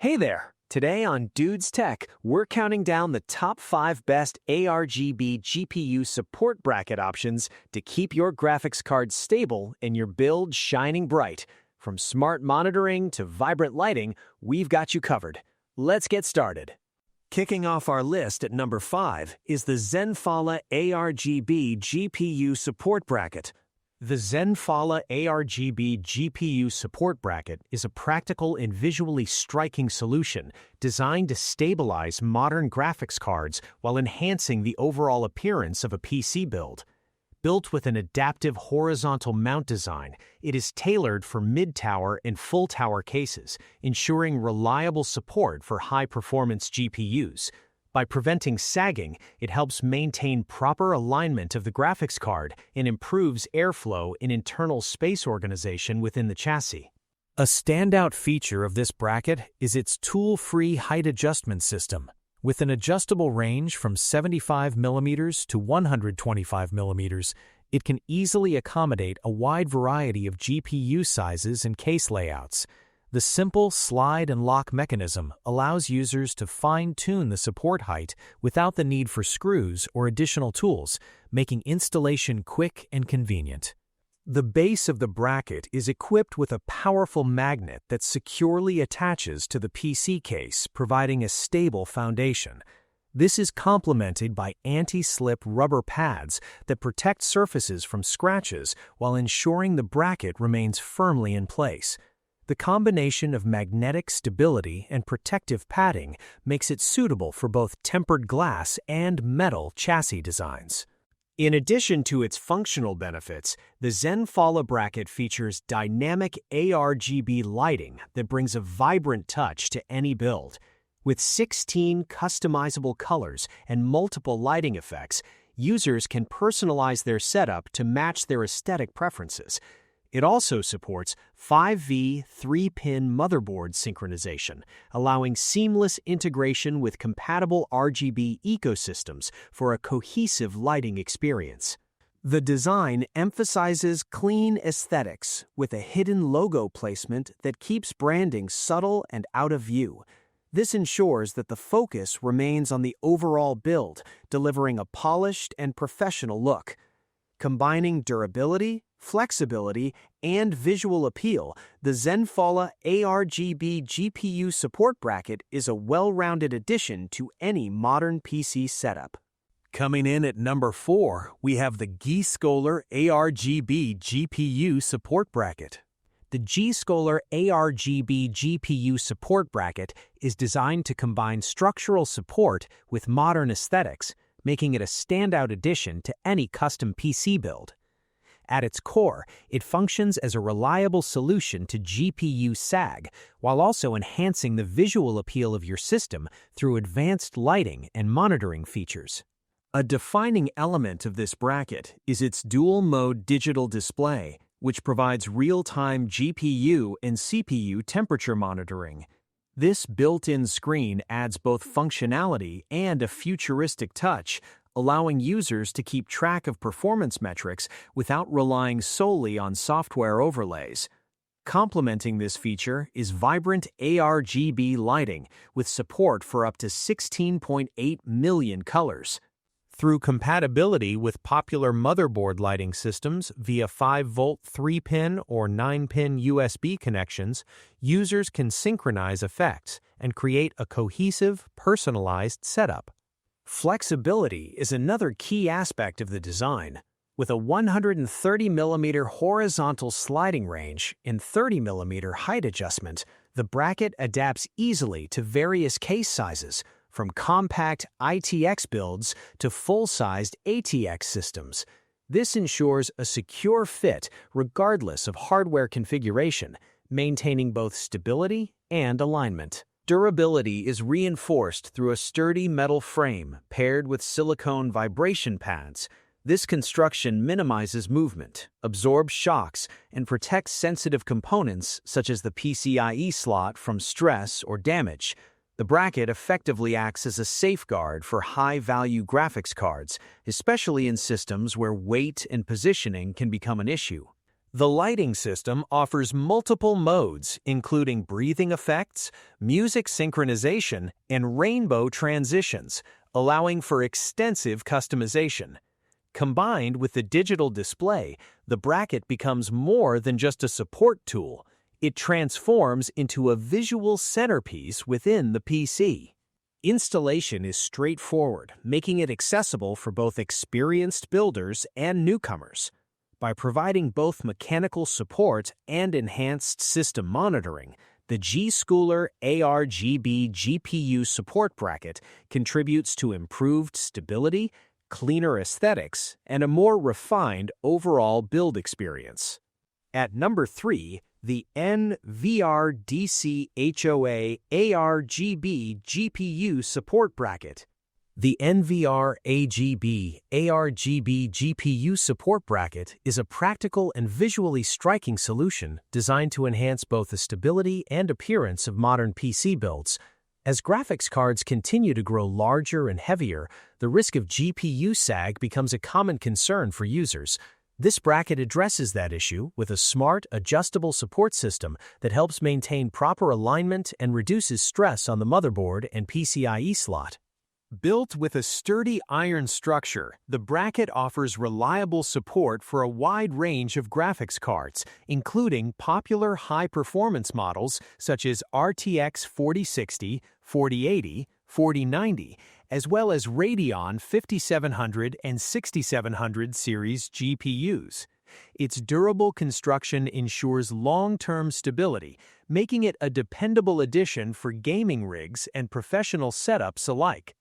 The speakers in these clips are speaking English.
Hey there! Today on Dude's Tech, we're counting down the top 5 best ARGB GPU support bracket options to keep your graphics card stable and your build shining bright. From smart monitoring to vibrant lighting, we've got you covered. Let's get started. Kicking off our list at number 5 is the Zhenfala ARGB GPU support bracket. The Zhenfala ARGB GPU support bracket is a practical and visually striking solution designed to stabilize modern graphics cards while enhancing the overall appearance of a PC build. Built with an adaptive horizontal mount design, it is tailored for mid-tower and full-tower cases, ensuring reliable support for high-performance GPUs. By preventing sagging, it helps maintain proper alignment of the graphics card and improves airflow and internal space organization within the chassis. A standout feature of this bracket is its tool-free height adjustment system. With an adjustable range from 75mm to 125mm, it can easily accommodate a wide variety of GPU sizes and case layouts. The simple slide and lock mechanism allows users to fine-tune the support height without the need for screws or additional tools, making installation quick and convenient. The base of the bracket is equipped with a powerful magnet that securely attaches to the PC case, providing a stable foundation. This is complemented by anti-slip rubber pads that protect surfaces from scratches while ensuring the bracket remains firmly in place. The combination of magnetic stability and protective padding makes it suitable for both tempered glass and metal chassis designs. In addition to its functional benefits, the Zhenfala bracket features dynamic ARGB lighting that brings a vibrant touch to any build. With 16 customizable colors and multiple lighting effects, users can personalize their setup to match their aesthetic preferences. It also supports 5V 3-pin motherboard synchronization, allowing seamless integration with compatible RGB ecosystems for a cohesive lighting experience. The design emphasizes clean aesthetics with a hidden logo placement that keeps branding subtle and out of view. This ensures that the focus remains on the overall build, delivering a polished and professional look. Combining durability, flexibility, and visual appeal, the Zhenfala ARGB GPU support bracket is a well-rounded addition to any modern PC setup. Coming in at number 4, we have the Gscoler ARGB GPU support bracket. The Gscoler ARGB GPU support bracket is designed to combine structural support with modern aesthetics, making it a standout addition to any custom PC build. At its core, it functions as a reliable solution to GPU sag, while also enhancing the visual appeal of your system through advanced lighting and monitoring features. A defining element of this bracket is its dual-mode digital display, which provides real-time GPU and CPU temperature monitoring. This built-in screen adds both functionality and a futuristic touch, allowing users to keep track of performance metrics without relying solely on software overlays. Complementing this feature is vibrant ARGB lighting with support for up to 16.8 million colors. Through compatibility with popular motherboard lighting systems via 5-volt 3-pin or 9-pin USB connections, users can synchronize effects and create a cohesive, personalized setup. Flexibility is another key aspect of the design. With a 130mm horizontal sliding range and 30mm height adjustment, the bracket adapts easily to various case sizes, from compact ITX builds to full-sized ATX systems. This ensures a secure fit regardless of hardware configuration, maintaining both stability and alignment. Durability is reinforced through a sturdy metal frame paired with silicone vibration pads. This construction minimizes movement, absorbs shocks, and protects sensitive components such as the PCIe slot from stress or damage. The bracket effectively acts as a safeguard for high-value graphics cards, especially in systems where weight and positioning can become an issue. The lighting system offers multiple modes, including breathing effects, music synchronization, and rainbow transitions, allowing for extensive customization. Combined with the digital display, the bracket becomes more than just a support tool. It transforms into a visual centerpiece within the PC. Installation is straightforward, making it accessible for both experienced builders and newcomers. By providing both mechanical support and enhanced system monitoring, the Gscoler ARGB GPU support bracket contributes to improved stability, cleaner aesthetics, and a more refined overall build experience. At number 3, the Nvradchua ARGB GPU support bracket. The Nvradchua ARGB GPU support bracket is a practical and visually striking solution designed to enhance both the stability and appearance of modern PC builds. As graphics cards continue to grow larger and heavier, the risk of GPU sag becomes a common concern for users. This bracket addresses that issue with a smart, adjustable support system that helps maintain proper alignment and reduces stress on the motherboard and PCIe slot. Built with a sturdy iron structure, the bracket offers reliable support for a wide range of graphics cards, including popular high-performance models such as RTX 4060, 4080, 4090, as well as Radeon 5700 and 6700 series GPUs. Its durable construction ensures long-term stability, making it a dependable addition for gaming rigs and professional setups alike.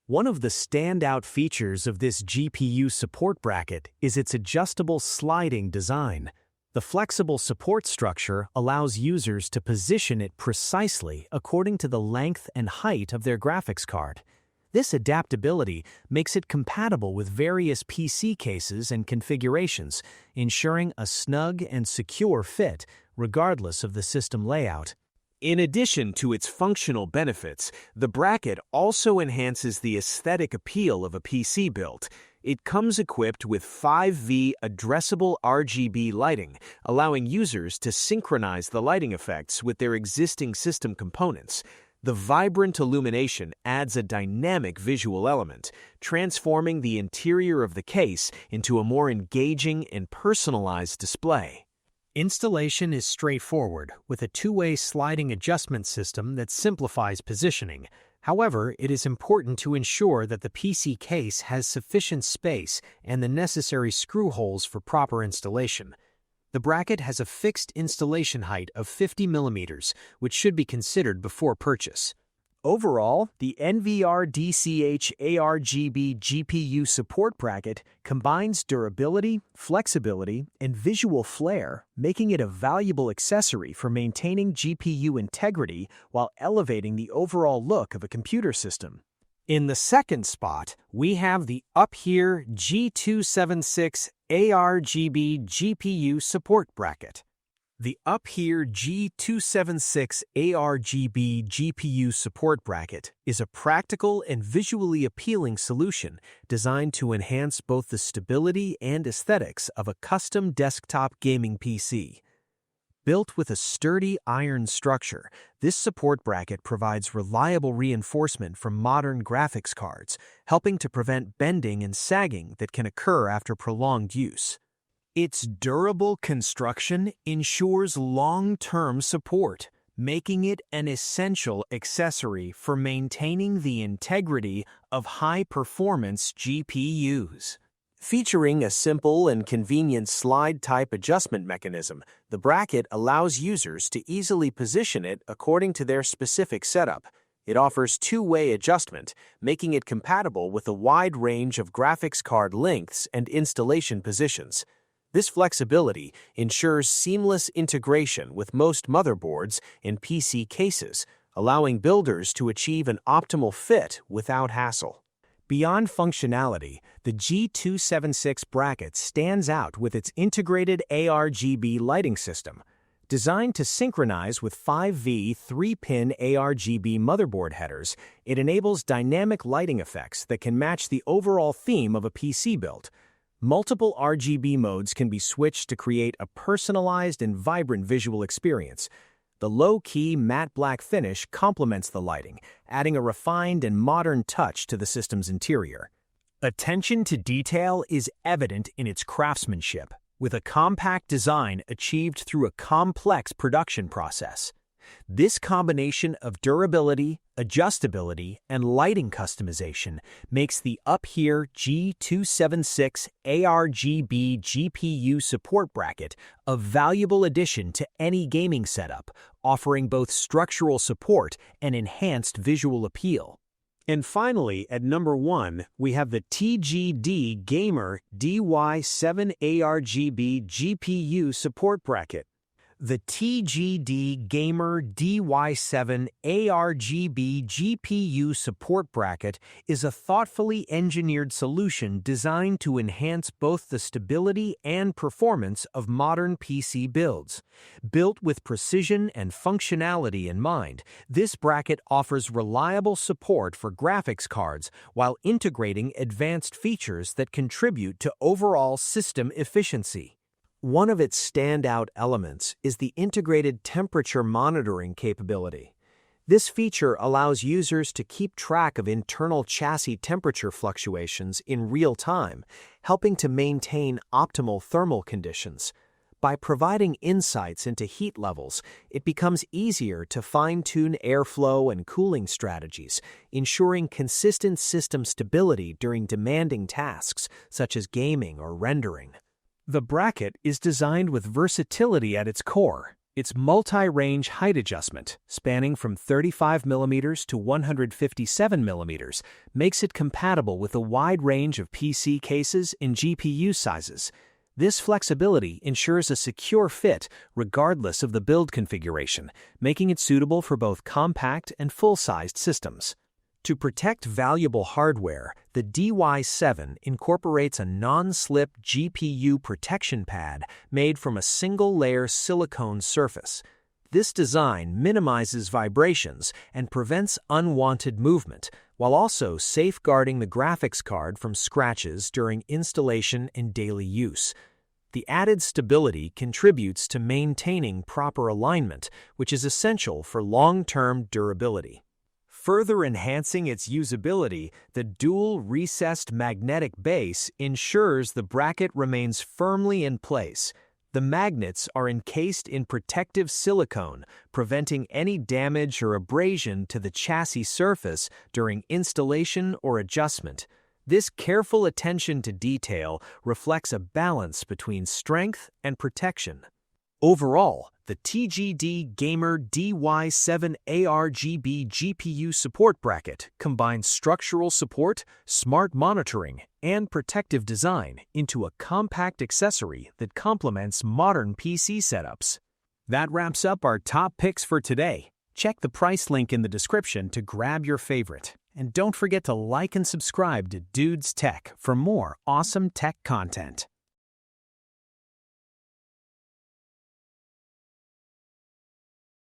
One of the standout features of this GPU support bracket is its adjustable sliding design. The flexible support structure allows users to position it precisely according to the length and height of their graphics card. This adaptability makes it compatible with various PC cases and configurations, ensuring a snug and secure fit regardless of the system layout. In addition to its functional benefits, the bracket also enhances the aesthetic appeal of a PC build. It comes equipped with 5V addressable RGB lighting, allowing users to synchronize the lighting effects with their existing system components. The vibrant illumination adds a dynamic visual element, transforming the interior of the case into a more engaging and personalized display. Installation is straightforward, with a two-way sliding adjustment system that simplifies positioning. However, it is important to ensure that the PC case has sufficient space and the necessary screw holes for proper installation. The bracket has a fixed installation height of 50 mm, which should be considered before purchase. Overall, the Nvradchua ARGB GPU support bracket combines durability, flexibility, and visual flair, making it a valuable accessory for maintaining GPU integrity while elevating the overall look of a computer system. In the second spot, we have the Uphere G276 ARGB GPU support bracket. The Uphere G276 ARGB GPU support bracket is a practical and visually appealing solution designed to enhance both the stability and aesthetics of a custom desktop gaming PC. Built with a sturdy iron structure, this support bracket provides reliable reinforcement from modern graphics cards, helping to prevent bending and sagging that can occur after prolonged use. Its durable construction ensures long-term support, making it an essential accessory for maintaining the integrity of high-performance GPUs. Featuring a simple and convenient slide-type adjustment mechanism, the bracket allows users to easily position it according to their specific setup. It offers two-way adjustment, making it compatible with a wide range of graphics card lengths and installation positions. This flexibility ensures seamless integration with most motherboards and PC cases, allowing builders to achieve an optimal fit without hassle. Beyond functionality, the G276 bracket stands out with its integrated ARGB lighting system. Designed to synchronize with 5V 3-pin ARGB motherboard headers, it enables dynamic lighting effects that can match the overall theme of a PC build. Multiple RGB modes can be switched to create a personalized and vibrant visual experience. The low-key matte black finish complements the lighting, adding a refined and modern touch to the system's interior. Attention to detail is evident in its craftsmanship, with a compact design achieved through a complex production process. This combination of durability, adjustability, and lighting customization makes the Uphere G276 ARGB GPU support bracket a valuable addition to any gaming setup, offering both structural support and enhanced visual appeal. And finally, at number 1, we have the TGD Gamer DY7 ARGB GPU support bracket. The TGD Gamer DY7 ARGB GPU support bracket is a thoughtfully engineered solution designed to enhance both the stability and performance of modern PC builds. Built with precision and functionality in mind, this bracket offers reliable support for graphics cards while integrating advanced features that contribute to overall system efficiency. One of its standout elements is the integrated temperature monitoring capability. This feature allows users to keep track of internal chassis temperature fluctuations in real time, helping to maintain optimal thermal conditions. By providing insights into heat levels, it becomes easier to fine-tune airflow and cooling strategies, ensuring consistent system stability during demanding tasks such as gaming or rendering. The bracket is designed with versatility at its core. Its multi-range height adjustment, spanning from 35mm to 157mm, makes it compatible with a wide range of PC cases and GPU sizes. This flexibility ensures a secure fit regardless of the build configuration, making it suitable for both compact and full-sized systems. To protect valuable hardware, the DY7 incorporates a non-slip GPU protection pad made from a single-layer silicone surface. This design minimizes vibrations and prevents unwanted movement, while also safeguarding the graphics card from scratches during installation and daily use. The added stability contributes to maintaining proper alignment, which is essential for long-term durability. Further enhancing its usability, the dual recessed magnetic base ensures the bracket remains firmly in place. The magnets are encased in protective silicone, preventing any damage or abrasion to the chassis surface during installation or adjustment. This careful attention to detail reflects a balance between strength and protection. Overall, the TGD Gamer DY7 ARGB GPU support bracket combines structural support, smart monitoring, and protective design into a compact accessory that complements modern PC setups. That wraps up our top picks for today. Check the price link in the description to grab your favorite. And don't forget to like and subscribe to Dudes Tech for more awesome tech content.